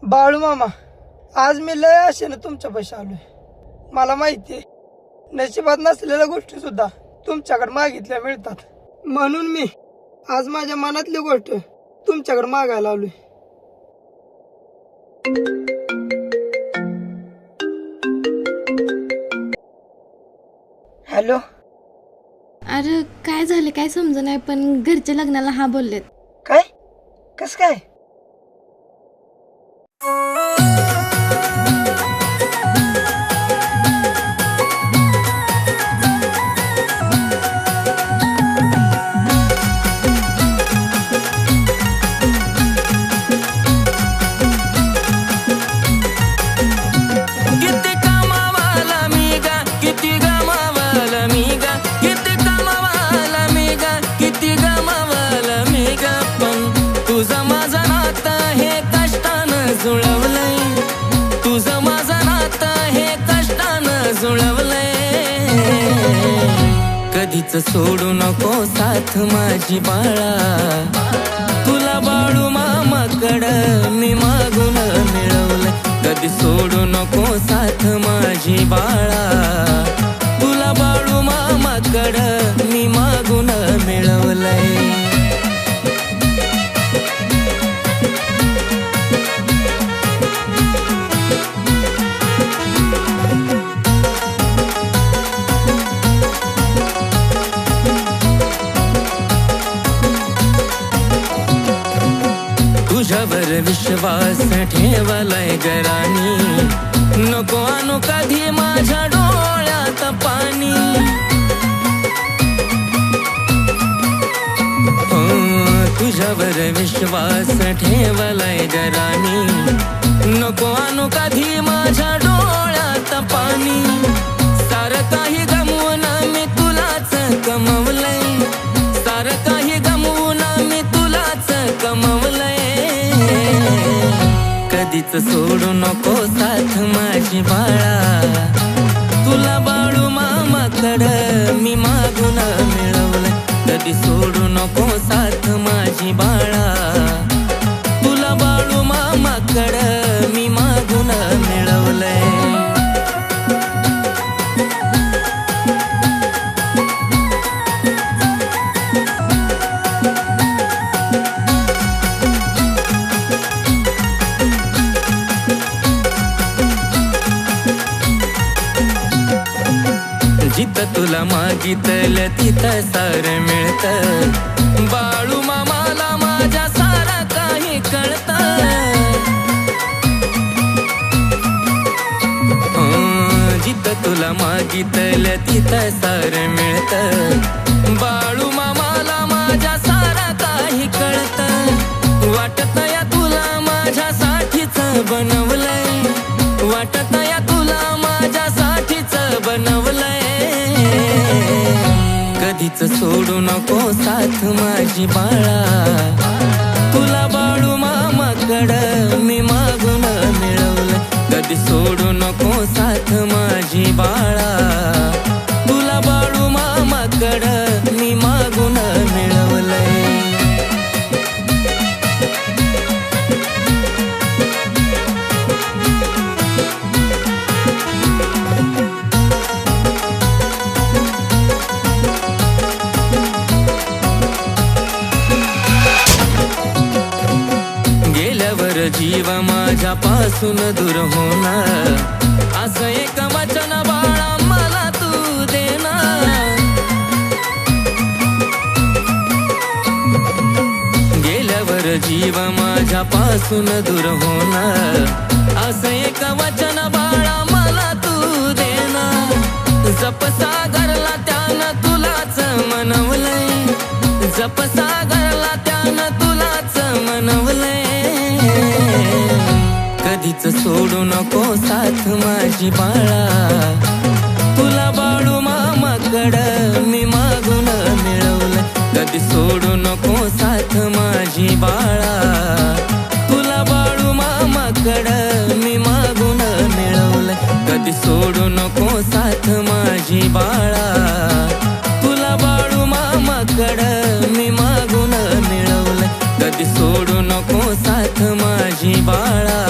बाळू मामा, आज मी लय आशेनं तुमच्या पैसे आलोय. मला माहितीये नशिबात नसलेल्या गोष्टी सुद्धा तुमच्याकडे मागितल्या मिळतात. म्हणून मी आज माझ्या मनातली गोष्ट तुमच्याकडे मागायला आलोय. हॅलो. अरे काय झालं काय समज नाही, पण घरच्या लग्नाला हा बोललेत. काय? कस काय? तुझं माझं नातं हे कष्टानं जुळवलंय. कधीच सोडू नको साथ माझी बाळा, तुला बाळू मामाकडं मी मागून मिळवलंय. कधी सोडू नको साथ माझी बाळा, तुला बाळू मामाकडं मी मागून मिळवलंय. तुझ्यावर विश्वास ठेवलाय गरानी, नको आणू कधी माझ्या डोळ्यात पाणी. तुझ्यावर विश्वास ठेवलाय गरानी, नको आणू कधी माझ्या डोळ्यात पाणी. सारं काही गमवून मी तुलाच कमवलंय, सारं काही गमवून मी तुलाच कमवलंय. कधीच सोडू नको साथ माझी बाळा, तुला बाळू मामाकडं मी मागून मिळवलंय. कधी सोडू नको साथ माझी बाळा, तुला बाळू मामाकडं मी मागून मिळवलंय. जिथं तुला मागितलं तिथं सार मिळतं, बाळू मामाला माझ्या सारा काही कळतं. जिथं तुला मागितलं तिथं सार मिळतं, बाळू मामाला माझ्या सारा काही कळतं. वाटत या तुला माझ्यासाठीच बनवलंय, वाटत या तुला माझ्यासाठीच बनवलंय. कधीच सोडू नको साथ माझी बाळा, तुला बाळू मामाकडं मी मागून मिळवलंय. कधी सोडू नको साथ माझी बाळा, तुला बाळू मामाकडं मी मागून मिळवलंय. जीव माझ्यापासून दूर होणार, असं एक वचन बाळा मला तू देणार. गेल्यावर जीव माझ्यापासून दूर होणार, असं एक वचन बाळा मला तू देणार. जप सागरला त्यानं तुलाच मनवलंय, जप सागरला त्यानं तुलाच मनवलंय. कधीच सोडू नको साथ माझी बाळा, तुला बाळू मामाकडं मी मागून मिळवलंय. कधी सोडू नको साथ माझी बाळा, तुला बाळू मामाकडं मी मागून मिळवलंय. कधी सोडू नको साथ माझी बाळा, तुला बाळू मामाकडं मी मागून मिळवलंय. कधी सोडू नको साथ माझी बाळा.